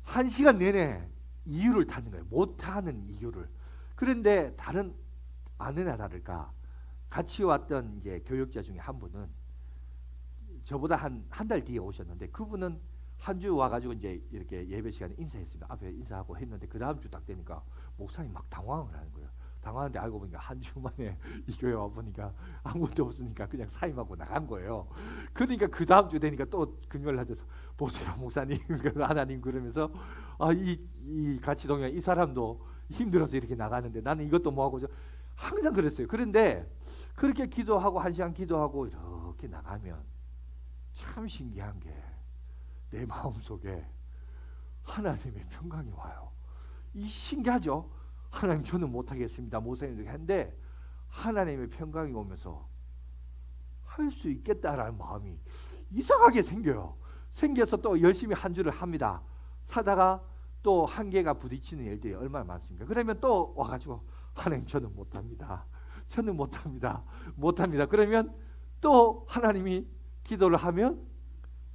1시간 내내 이유를 찾는 거예요. 못하는 이유를. 그런데 다른 아니나 다를까 같이 왔던 이제 교육자 중에 한 분은 저보다 한 달 뒤에 오셨는데 그분은 한 주 와가지고 이제 이렇게 예배 시간에 인사했습니다. 앞에 인사하고 했는데 그 다음 주 딱 되니까 목사님 막 당황을 하는 거예요. 당황하는데 알고 보니까 한 주 만에 이 교회 와보니까 아무것도 없으니까 그냥 사임하고 나간 거예요. 그러니까 그 다음 주 되니까 또 금요일 날 돼서 보세요 목사님 하나님 그러면서 이 같이 동행 이 사람도 힘들어서 이렇게 나가는데 나는 이것도 뭐하고 항상 그랬어요. 그런데 그렇게 기도하고 1시간 기도하고 이렇게 나가면 참 신기한 게 내 마음속에 하나님의 평강이 와요. 이 신기하죠? 하나님 저는 못하겠습니다. 목사님 이렇게 했는데 하나님의 평강이 오면서 할 수 있겠다라는 마음이 이상하게 생겨요. 생겨서 또 열심히 한 주를 합니다. 사다가 또 한계가 부딪히는 일들이 얼마나 많습니까? 그러면 또 와가지고 하나님 저는 못합니다. 저는 못합니다. 못합니다. 그러면 또 하나님이 기도를 하면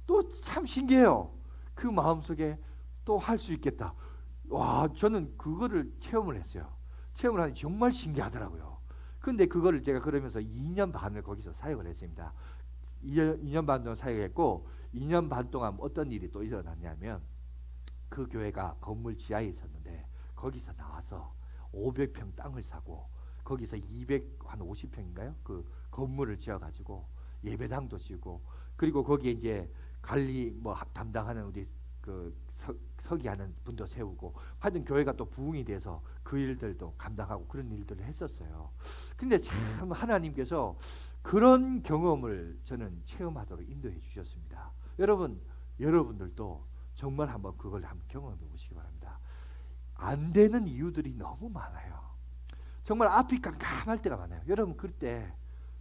또 참 신기해요. 그 마음속에 또 할 수 있겠다. 와, 저는 그거를 체험을 했어요. 체험을 하니 정말 신기하더라고요. 근데 그거를 제가 그러면서 2년 반을 거기서 사역을 했습니다. 2년 반 동안 사역했고 2년 반 동안 어떤 일이 또 일어났냐면 그 교회가 건물 지하에 있었는데 거기서 나와서 500평 땅을 사고 거기서 250평인가요? 그 건물을 지어가지고 예배당도 지고 그리고 거기에 이제 관리 뭐 담당하는 우리 그 서기하는 분도 세우고 하여튼 교회가 또 부흥이 돼서 그 일들도 감당하고 그런 일들을 했었어요. 근데 참 하나님께서 그런 경험을 저는 체험하도록 인도해 주셨습니다. 여러분들도 정말 한번 그걸 한번 경험해 보시기 바랍니다. 안 되는 이유들이 너무 많아요. 정말 앞이 깜깜할 때가 많아요. 여러분 그때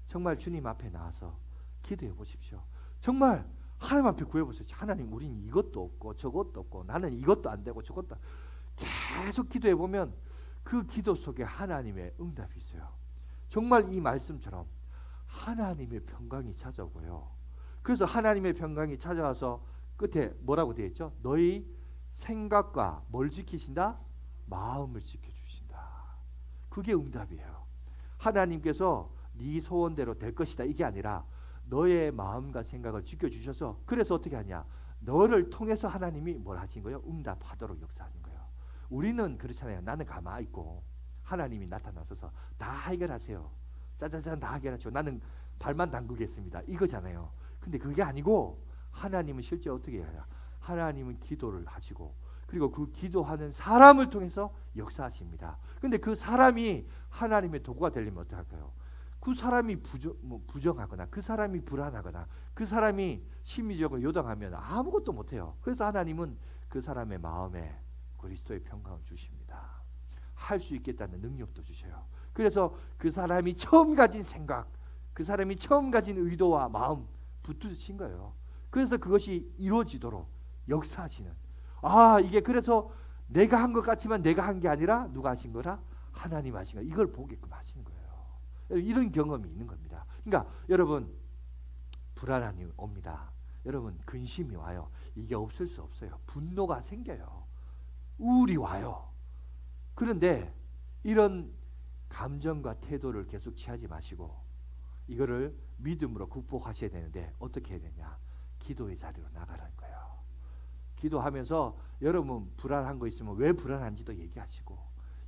정말 주님 앞에 나와서 기도해 보십시오. 정말 하나님 앞에 구해보세요. 하나님 우린 이것도 없고 저것도 없고 나는 이것도 안 되고 저것도 계속 기도해 보면 그 기도 속에 하나님의 응답이 있어요. 정말 이 말씀처럼 하나님의 평강이 찾아오고요. 그래서 하나님의 평강이 찾아와서 끝에 뭐라고 되어 있죠? 너희 생각과 뭘 지키신다? 마음을 지켜주신다. 그게 응답이에요. 하나님께서 네 소원대로 될 것이다 이게 아니라 너의 마음과 생각을 지켜주셔서 그래서 어떻게 하냐? 너를 통해서 하나님이 뭘 하신 거예요? 응답하도록 역사하는 거예요. 우리는 그렇잖아요. 나는 가만히 있고 하나님이 나타나셔서 다 해결하세요. 짜자잔 다 해결하죠. 나는 발만 담그겠습니다. 이거잖아요. 근데 그게 아니고 하나님은 실제 어떻게 해야? 하나님은 기도를 하시고 그리고 그 기도하는 사람을 통해서 역사하십니다. 근데 그 사람이 하나님의 도구가 되려면 어떻게 할까요? 그 사람이 부정하거나 그 사람이 불안하거나 그 사람이 심리적으로 요동하면 아무것도 못해요. 그래서 하나님은 그 사람의 마음에 그리스도의 평강을 주십니다. 할 수 있겠다는 능력도 주셔요. 그래서 그 사람이 처음 가진 생각, 그 사람이 처음 가진 의도와 마음 붙드신 거예요. 그래서 그것이 이루어지도록 역사하시는 이게 그래서 내가 한 것 같지만 내가 한 게 아니라 누가 하신 거라? 하나님 하신 거. 이걸 보게끔 하시는 거예요. 이런 경험이 있는 겁니다. 그러니까 여러분 불안함이 옵니다. 여러분 근심이 와요. 이게 없을 수 없어요. 분노가 생겨요. 우울이 와요. 그런데 이런 감정과 태도를 계속 취하지 마시고 이거를 믿음으로 극복하셔야 되는데 어떻게 해야 되냐? 기도의 자리로 나가라는 거예요. 기도하면서 여러분 불안한 거 있으면 왜 불안한지도 얘기하시고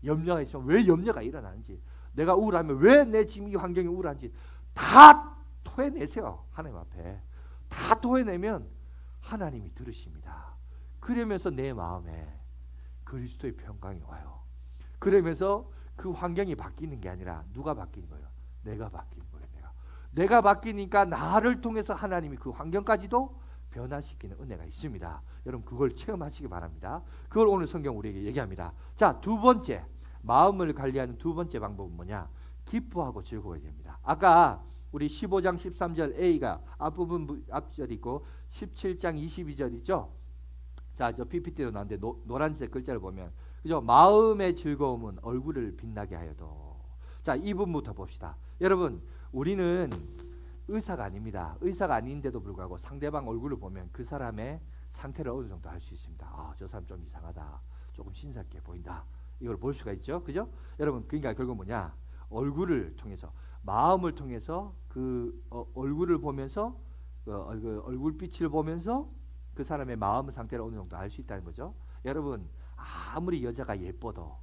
염려가 있으면 왜 염려가 일어나는지 내가 우울하면 왜 내 지금 이 환경이 우울한지 다 토해내세요. 하나님 앞에 다 토해내면 하나님이 들으십니다. 그러면서 내 마음에 그리스도의 평강이 와요. 그러면서 그 환경이 바뀌는 게 아니라 누가 바뀌는 거예요? 내가 바뀌는 거예요. 내가 바뀌니까 나를 통해서 하나님이 그 환경까지도 변화시키는 은혜가 있습니다. 여러분 그걸 체험하시기 바랍니다. 그걸 오늘 성경 우리에게 얘기합니다. 자, 두 번째 마음을 관리하는 두 번째 방법은 뭐냐? 기뻐하고 즐거워야 됩니다. 아까 우리 15장 13절 A가 앞부분 앞절 있고 17장 22절 있죠? 자, 저 PPT로 나왔는데 노란색 글자를 보면 그죠? 마음의 즐거움은 얼굴을 빛나게 하여도. 자, 이 부분부터 봅시다. 여러분 우리는 의사가 아닙니다. 의사가 아닌데도 불구하고 상대방 얼굴을 보면 그 사람의 상태를 어느 정도 알 수 있습니다. 저 사람 좀 이상하다. 조금 신사롭게 보인다. 이걸 볼 수가 있죠. 그죠? 여러분 그러니까 결국 뭐냐? 얼굴을 통해서 마음을 통해서 그 얼굴을 보면서 얼굴빛을 보면서 그 사람의 마음 상태를 어느 정도 알 수 있다는 거죠. 여러분 아무리 여자가 예뻐도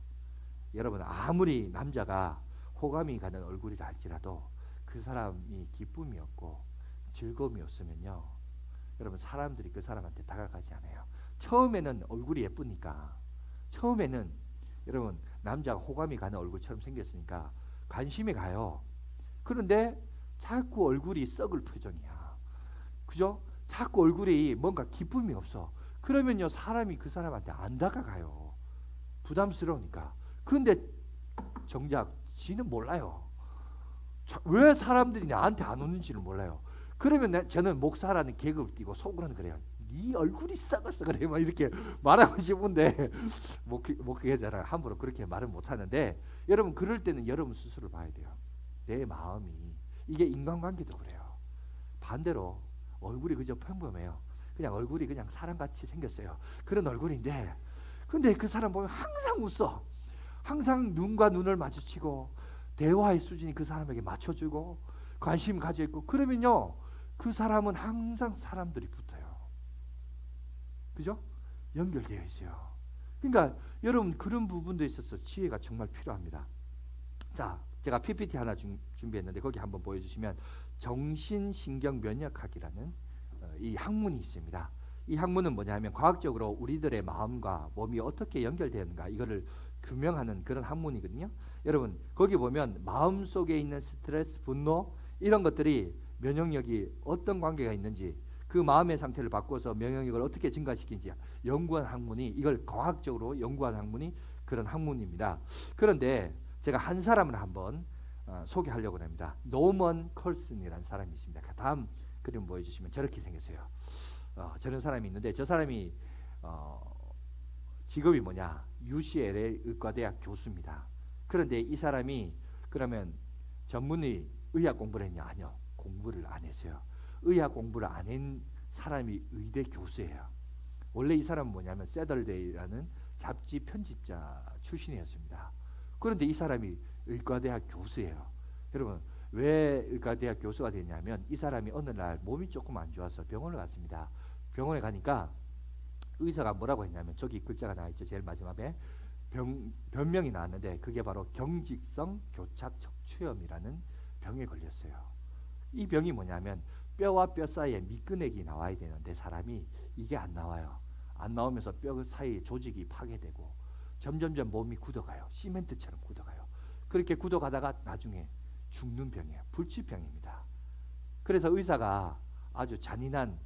여러분 아무리 남자가 호감이 가는 얼굴이라 할지라도 그 사람이 기쁨이 없고 즐거움이 없으면요 여러분 사람들이 그 사람한테 다가가지 않아요. 처음에는 얼굴이 예쁘니까 처음에는 여러분 남자가 호감이 가는 얼굴처럼 생겼으니까 관심이 가요. 그런데 자꾸 얼굴이 썩을 표정이야. 그죠? 자꾸 얼굴이 뭔가 기쁨이 없어. 그러면요 사람이 그 사람한테 안 다가가요. 부담스러우니까. 그런데 정작 지는 몰라요. 왜 사람들이 나한테 안 오는지를 몰라요. 그러면 저는 목사라는 계급을 띄고 속으로는 그래요. 네 얼굴이 썩었어 그래 막 이렇게 말하고 싶은데 목회자라 함부로 그렇게 말은 못하는데, 여러분 그럴 때는 여러분 스스로 봐야 돼요. 내 마음이, 이게 인간관계도 그래요. 반대로 얼굴이 그저 평범해요. 그냥 얼굴이 그냥 사람같이 생겼어요. 그런 얼굴인데, 근데 그 사람 보면 항상 웃어. 항상 눈과 눈을 마주치고 대화의 수준이 그 사람에게 맞춰주고 관심 가져 있고, 그러면요 그 사람은 항상 사람들이 붙어요. 그죠? 연결되어 있어요. 그러니까 여러분 그런 부분도 있어서 지혜가 정말 필요합니다. 자, 제가 PPT 하나 준비했는데 거기 한번 보여주시면, 정신신경면역학이라는 이 학문이 있습니다. 이 학문은 뭐냐면 과학적으로 우리들의 마음과 몸이 어떻게 연결되는가 이거를 규명하는 그런 학문이거든요. 여러분 거기 보면 마음속에 있는 스트레스, 분노 이런 것들이 면역력이 어떤 관계가 있는지, 그 마음의 상태를 바꿔서 면역력을 어떻게 증가시키는지 연구한 학문이, 이걸 과학적으로 연구한 학문이 그런 학문입니다. 그런데 제가 한 사람을 한번 소개하려고 합니다. 노먼 컬슨이라는 사람이 있습니다. 다음 그림 보여주시면 저렇게 생겼어요. 저런 사람이 있는데, 저 사람이 직업이 뭐냐, UCLA 의과대학 교수입니다. 그런데 이 사람이 그러면 전문의 의학 공부를 했냐? 아니요, 공부를 안 했어요. 의학 공부를 안 한 사람이 의대 교수예요. 원래 이 사람은 뭐냐면 세덜데이라는 잡지 편집자 출신이었습니다. 그런데 이 사람이 의과대학 교수예요. 여러분 왜 의과대학 교수가 됐냐면, 이 사람이 어느 날 몸이 조금 안 좋아서 병원을 갔습니다. 병원에 가니까 의사가 뭐라고 했냐면, 저기 글자가 나와 있죠, 제일 마지막에 변명이 나왔는데, 그게 바로 경직성 교착 척추염이라는 병에 걸렸어요. 이 병이 뭐냐면 뼈와 뼈 사이에 밑근액이 나와야 되는데 사람이 이게 안 나와요. 안 나오면서 뼈 사이 조직이 파괴되고 점점점 몸이 굳어가요. 시멘트처럼 굳어가요. 그렇게 굳어가다가 나중에 죽는 병이에요. 불치병입니다. 그래서 의사가 아주 잔인한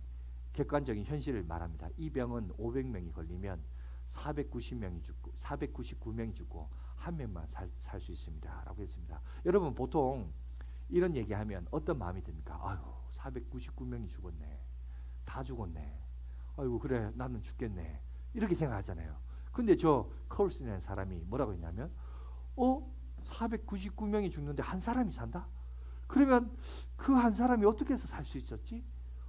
객관적인 현실을 말합니다. 이 병은 500명이 걸리면 490명이 죽고 499명이 죽고 한 명만 살 수 있습니다 라고 했습니다. 여러분 보통 이런 얘기하면 어떤 마음이 듭니까? 아유 499명이 죽었네, 다 죽었네, 아이고 그래 나는 죽겠네, 이렇게 생각하잖아요. 근데 저 컬슨이라는 사람이 뭐라고 했냐면, 499명이 죽는데 한 사람이 산다? 그러면 그 한 사람이 어떻게 해서 살 수 있었지?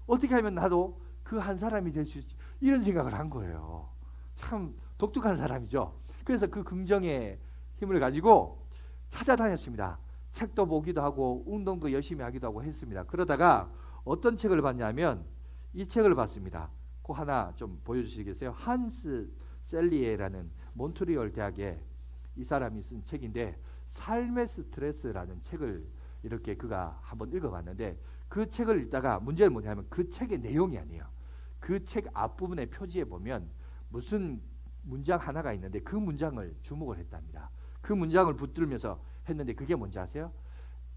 어떻게 하면 나도 그 한 사람이 될 수 있지? 이런 생각을 한 거예요. 참 독특한 사람이죠. 그래서 그 긍정의 힘을 가지고 찾아다녔습니다. 책도 보기도 하고 운동도 열심히 하기도 하고 했습니다. 그러다가 어떤 책을 봤냐면 이 책을 봤습니다. 그 하나 좀 보여주시겠어요? 한스 셀리에라는 몬트리올 대학의 이 사람이 쓴 책인데, 삶의 스트레스라는 책을 이렇게 그가 한번 읽어봤는데, 그 책을 읽다가 문제는 뭐냐면 그 책의 내용이 아니에요. 그 책 앞부분의 표지에 보면 무슨 문장 하나가 있는데 그 문장을 주목을 했답니다. 그 문장을 붙들면서 했는데 그게 뭔지 아세요?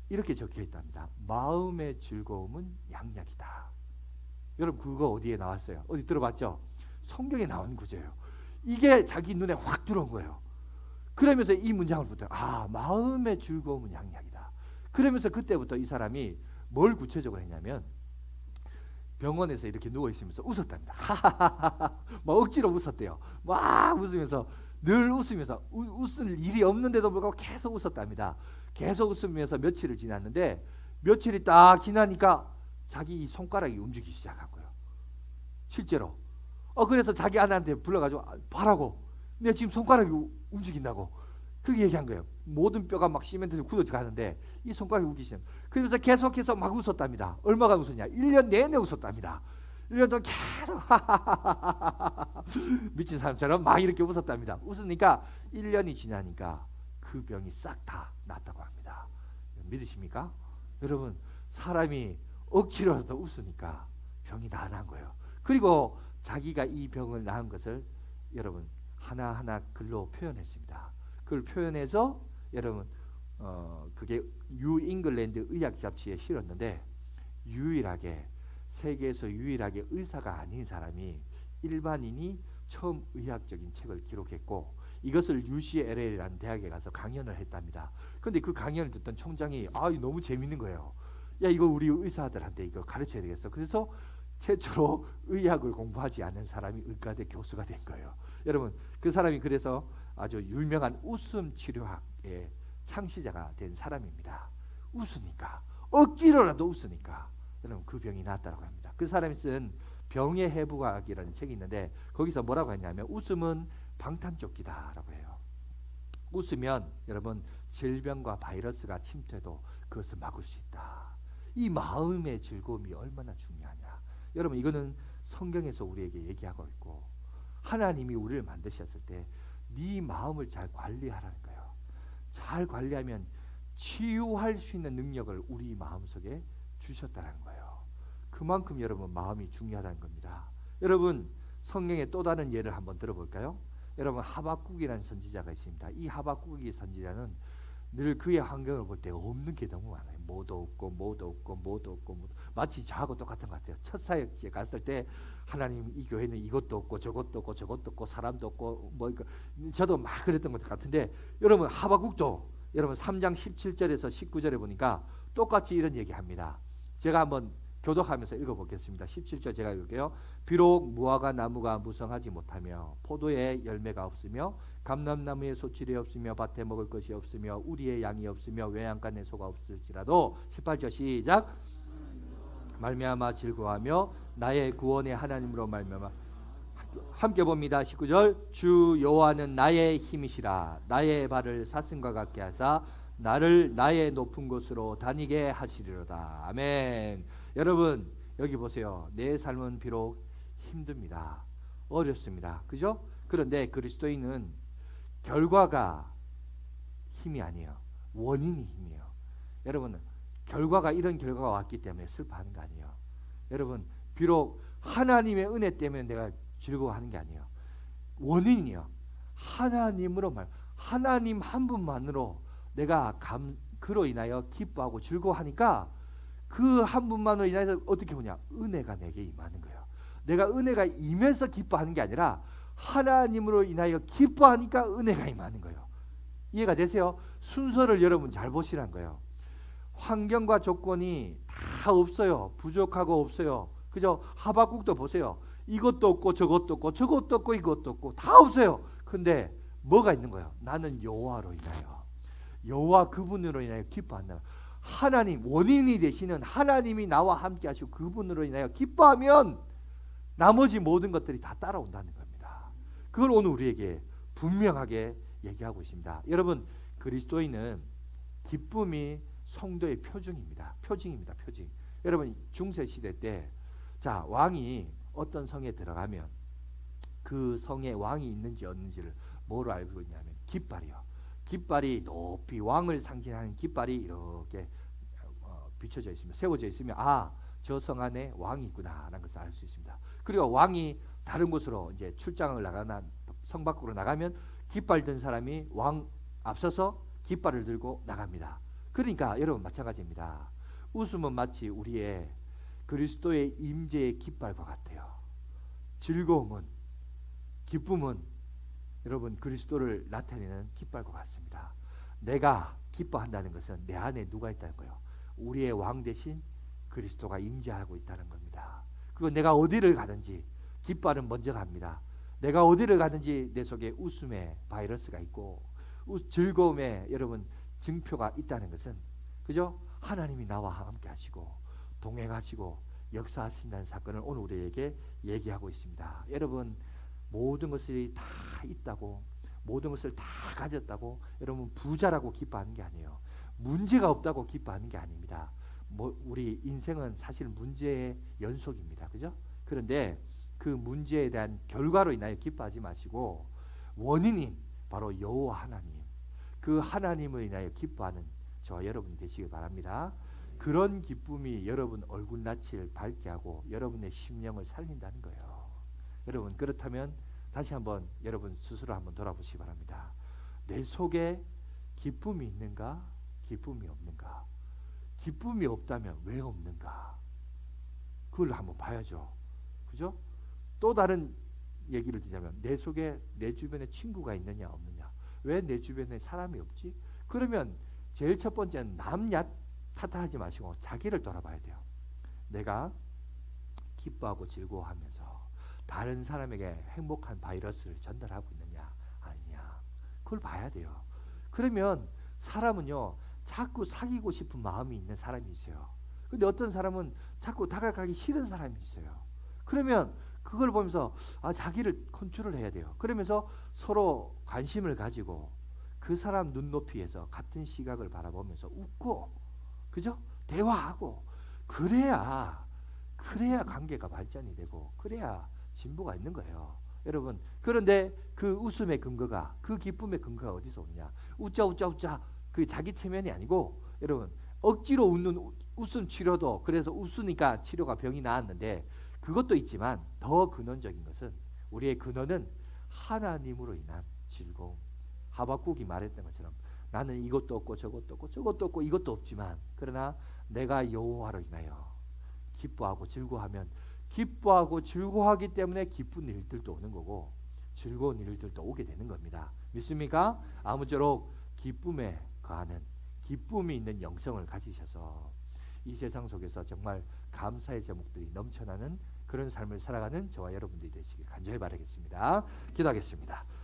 이렇게 적혀 있답니다. 마음의 즐거움은 양약이다. 여러분 그거 어디에 나왔어요? 어디 들어봤죠? 성경에 나온 구절이에요. 이게 자기 눈에 확 들어온 거예요. 그러면서 이 문장을 붙들어, 마음의 즐거움은 양약이다. 그러면서 그때부터 이 사람이 뭘 구체적으로 했냐면, 병원에서 이렇게 누워 있으면서 웃었답니다. 막 억지로 웃었대요. 막 웃으면서 늘 웃으면서 웃을 일이 없는데도 불구하고 계속 웃었답니다. 계속 웃으면서 며칠을 지났는데, 며칠이 딱 지나니까 자기 이 손가락이 움직이기 시작한 거예요. 실제로. 그래서 자기 아내한테 불러가지고 봐라고, 내 지금 손가락이 움직인다고 그렇게 얘기한 거예요. 모든 뼈가 막 시멘트에 굳어져 가는데 이 손가락이 움직이기 시작. 그러면서 계속해서 막 웃었답니다. 얼마가 웃었냐? 1년 내내 웃었답니다. 1년 동안 계속 미친 사람처럼 막 이렇게 웃었답니다. 웃으니까 1년이 지나니까 그 병이 싹 다 낫다고 합니다. 믿으십니까? 여러분 사람이 억지로라도 웃으니까 병이 나아난 거예요. 그리고 자기가 이 병을 낳은 것을 여러분 하나하나 글로 표현했습니다. 그걸 표현해서 여러분 그게 뉴 잉글랜드 의학 잡지에 실었는데, 유일하게 세계에서 유일하게 의사가 아닌 사람이, 일반인이 처음 의학적인 책을 기록했고, 이것을 UCLA라는 대학에 가서 강연을 했답니다. 근데 그 강연을 듣던 총장이 너무 재밌는 거예요. 야 이거 우리 의사들한테 이거 가르쳐야 되겠어. 그래서 최초로 의학을 공부하지 않은 사람이 의과대 교수가 된 거예요. 여러분, 그 사람이 그래서 아주 유명한 웃음 치료학의 창시자가 된 사람입니다. 웃으니까, 억지로라도 웃으니까 여러분 그 병이 낫다고 합니다. 그 사람이 쓴 병의 해부학이라는 책이 있는데 거기서 뭐라고 했냐면 웃음은 방탄조끼다라고 해요. 웃으면 여러분 질병과 바이러스가 침투해도 그것을 막을 수 있다. 이 마음의 즐거움이 얼마나 중요하냐. 여러분, 이거는 성경에서 우리에게 얘기하고 있고 하나님이 우리를 만드셨을 때 네 마음을 잘 관리하라는 거예요. 잘 관리하면 치유할 수 있는 능력을 우리 마음속에 주셨다는 거예요. 그만큼 여러분 마음이 중요하다는 겁니다. 여러분, 성경의 또 다른 예를 한번 들어볼까요? 여러분, 하박국이라는 선지자가 있습니다. 이 하박국의 선지자는 늘 그의 환경을 볼 때 없는 게 너무 많아요. 뭐도 없고 뭐도 없고 뭐도 없고 뭐도. 마치 저하고 똑같은 것 같아요. 첫 사역지에 갔을 때 하나님 이 교회는 이것도 없고 저것도 없고 저것도 없고 사람도 없고 뭐 저도 막 그랬던 것 같은데 여러분, 하박국도 여러분 3장 17절에서 19절에 보니까 똑같이 이런 얘기합니다. 제가 한번 교독하면서 읽어보겠습니다. 17절 제가 읽을게요. 비록 무화과 나무가 무성하지 못하며 포도에 열매가 없으며 감람나무에 소출이 없으며 밭에 먹을 것이 없으며 우리의 양이 없으며 외양간에 소가 없을지라도 18절 시작. 말미암아 즐거워하며 나의 구원의 하나님으로 말미암아 함께 봅니다. 19절 주 여호와는 나의 힘이시라. 나의 발을 사슴과 같게 하사 나를 나의 높은 곳으로 다니게 하시리로다. 아멘. 여러분, 여기 보세요. 내 삶은 비록 힘듭니다. 어렵습니다. 그죠? 그런데 그리스도인은 결과가 힘이 아니에요. 원인이 힘이에요. 여러분, 결과가 이런 결과가 왔기 때문에 슬퍼하는 거 아니에요. 여러분, 비록 하나님의 은혜 때문에 내가 즐거워하는 게 아니에요. 원인이요. 하나님으로 하나님 한 분만으로 내가 그로 인하여 기뻐하고 즐거워하니까 그 한 분만으로 인해서 어떻게 보냐? 은혜가 내게 임하는 거예요. 내가 은혜가 임해서 기뻐하는 게 아니라 하나님으로 인하여 기뻐하니까 은혜가 임하는 거예요. 이해가 되세요? 순서를 여러분 잘 보시라는 거예요. 환경과 조건이 다 없어요. 부족하고 없어요. 그죠? 하박국도 보세요. 이것도 없고 저것도 없고 저것도 없고 이것도 없고 다 없어요. 근데 뭐가 있는 거예요? 나는 여호와로 인하여, 여호와 그분으로 인하여 기뻐한다. 하나님, 원인이 되시는 하나님이 나와 함께 하시고 그분으로 인하여 기뻐하면 나머지 모든 것들이 다 따라온다는 겁니다. 그걸 오늘 우리에게 분명하게 얘기하고 있습니다. 여러분, 그리스도인은 기쁨이 성도의 표징입니다. 표징입니다. 표징. 여러분, 중세 시대 때 자, 왕이 어떤 성에 들어가면 그 성에 왕이 있는지 없는지를 뭐로 알고 있냐면 깃발이요. 깃발이 높이 왕을 상징하는 깃발이 이렇게 비춰져 있으면, 세워져 있으면 아, 저 성 안에 왕이 있구나라는 것을 알 수 있습니다. 그리고 왕이 다른 곳으로 이제 출장을 나가나 성 밖으로 나가면 깃발 든 사람이 왕 앞서서 깃발을 들고 나갑니다. 그러니까 여러분 마찬가지입니다. 웃음은 마치 우리의 그리스도의 임재의 깃발과 같아요. 즐거움은, 기쁨은 여러분 그리스도를 나타내는 깃발과 같습니다. 내가 기뻐한다는 것은 내 안에 누가 있다는 거예요. 우리의 왕 대신 그리스도가 임재하고 있다는 겁니다. 그리고 내가 어디를 가든지 깃발은 먼저 갑니다. 내가 어디를 가든지 내 속에 웃음의 바이러스가 있고 즐거움의 여러분 증표가 있다는 것은, 그죠? 하나님이 나와 함께 하시고 동행하시고 역사하신다는 사건을 오늘 우리에게 얘기하고 있습니다. 여러분, 모든 것이 다 있다고, 모든 것을 다 가졌다고 여러분 부자라고 기뻐하는 게 아니에요. 문제가 없다고 기뻐하는 게 아닙니다. 우리 인생은 사실 문제의 연속입니다. 그죠? 그런데 그 문제에 대한 결과로 인하여 기뻐하지 마시고 원인인 바로 여호와 하나님, 그 하나님을 인하여 기뻐하는 저와 여러분이 되시길 바랍니다. 그런 기쁨이 여러분 얼굴낯을 밝게 하고 여러분의 심령을 살린다는 거예요. 여러분, 그렇다면 다시 한번 여러분 스스로 한번 돌아보시기 바랍니다. 내 속에 기쁨이 있는가? 기쁨이 없는가? 기쁨이 없다면 왜 없는가? 그걸 한번 봐야죠. 그죠? 또 다른 얘기를 드리자면 내 속에 내 주변에 친구가 있느냐 없느냐? 왜 내 주변에 사람이 없지? 그러면 제일 첫 번째는 남 탓하지 마시고 자기를 돌아봐야 돼요. 내가 기뻐하고 즐거워하면서 다른 사람에게 행복한 바이러스를 전달하고 있느냐 아니냐, 그걸 봐야 돼요. 그러면 사람은요 자꾸 사귀고 싶은 마음이 있는 사람이 있어요. 근데 어떤 사람은 자꾸 다가가기 싫은 사람이 있어요. 그러면 그걸 보면서 자기를 컨트롤해야 돼요. 그러면서 서로 관심을 가지고 그 사람 눈높이에서 같은 시각을 바라보면서 웃고, 그죠? 대화하고, 그래야 관계가 발전이 되고 그래야 진보가 있는 거예요. 여러분, 그런데 그 웃음의 근거가, 그 기쁨의 근거가 어디서 오느냐? 웃자 웃자 웃자, 그 자기 체면이 아니고, 여러분, 억지로 웃는 웃음 치료도, 그래서 웃으니까 치료가 병이 나았는데 그것도 있지만 더 근원적인 것은, 우리의 근원은 하나님으로 인한 즐거움. 하박국이 말했던 것처럼 나는 이것도 없고 저것도 없고 저것도 없고 이것도 없지만, 그러나 내가 여호와로 인하여 기뻐하고 즐거워하면, 기뻐하고 즐거워하기 때문에 기쁜 일들도 오는 거고 즐거운 일들도 오게 되는 겁니다. 믿습니까? 아무쪼록 기쁨에 거하는, 기쁨이 있는 영성을 가지셔서 이 세상 속에서 정말 감사의 제목들이 넘쳐나는 그런 삶을 살아가는 저와 여러분들이 되시길 간절히 바라겠습니다. 기도하겠습니다.